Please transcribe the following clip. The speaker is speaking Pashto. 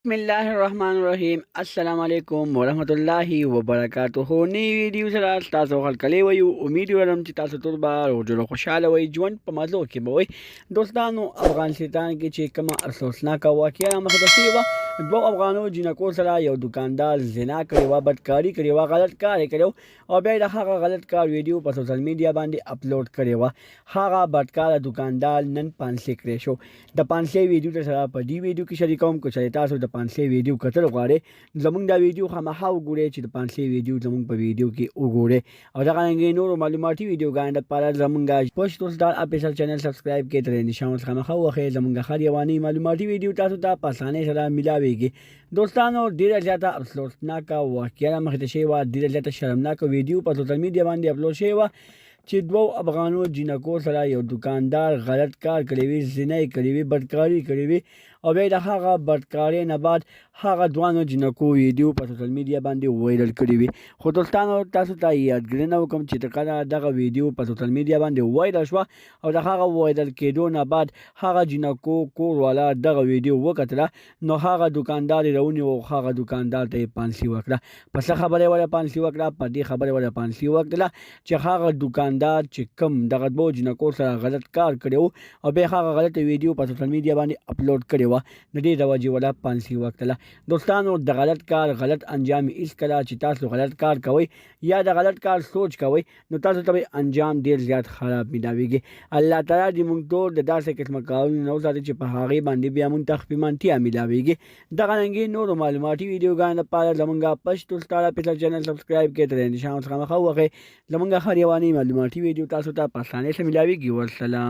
बिस्मिल्लाहिर्रहमानिर्रहीम अस्सलाम वालेकुम वरहमतुल्लाहि वबरकातुहू नई ویډیو سره تاسو خلکلی وي امید ولرم چې تاسو ټول به روزه خوشاله وي ژوند په مزو کې به وي دوستانو افغانستان کې چې کومه افسوسناکه واقعه مخته شوې وه دوه افغانو جنکو سره یو دکاندار زنا کړې وه بدکاري کړې وه غلط کار یې کړی او بیا د هغه غلط کار ویډیو په سوشل میډیا باندې اپلوډ کړې وه هغه بدکاره دکاندار نن پانسې کړی شو د پانسې ویډیو سره په دې ویډیو کې شریکوم کو چې تاسو د پانسې ویډیو کتل غواړئ زموږ دا ویډیو خامخا وګورئ چې د پانسې ویډیو زموږ په ویډیو کې وګورئ او دا غانګې نور معلوماتي ویډیوګان لپاره زموږ پوسټ سٹار افیشل چینل سبسکرایب کړئ تر نشان خامخا وخه زموږ هر یوانی معلوماتي ویډیو تاسو ته په اسانۍ سره ملاويږي دوستانو ډیره زیاته افسوسناکه واقعه مخته شوې وه ډیره زیاته شرمناکه ویډیو په سوشل میډیا باندې اپلوډ شوې وه چې دوه افغانو جنکو سره یو دکاندار غلط کار کړی وي زنا یې کړې وي بدکاري کړې وي او بیا د هغه بدکارۍ نه بعد هغه دوانو جنکو ویډیو په سوشل میډیا باندې وایرل کړی وي خو دوستانو تاسو ته یادګرنه وکړم چې تر کله دغه ویډیو په سوشل میډیا باندې وایرل شوه او د هغه وایرل کېدو نه بعد هغه جنکو کور والا دغه ویډیو وکتله نو هغه دکاندار یې راونیو او هغه دکاندار ته یې پانسي وکړه په څه خبره یې ورته پانسي وکړه په دې خبره ورته پانسي وکړله چې هغه دکاندار چې کوم دغه دوه جنکو سره غلط کار کړی او بیا هغه غلطه ویډیو په سوشل میډیا باندې اپلوډ کړې وه د دې د وجې ولا پانسي وکړله دوستانو د غلط کار غلط انجام هیڅ کله چې تاسو غلط کار کوئ یا د غلط کار سوچ کوئ نو تاسو ته انجام ډیر زیات خراب ملاویږي الله تعالی دې موږ ټول د داسې قسمه کارونو نه وساتي چې په هغې باندې بیا موږ ته خپیمانتیا ملاویږي دغه رنګې نورو معلوماتي ویډیوګانو لپاره زموږ پښتو سټار افیشل چینل سبسکرایب کړئ تر نشان څخه مخه وخی زموږ هر یوانی معلوماتي ویډیو تاسو ته په اسانۍ سره ملاویږي والسلام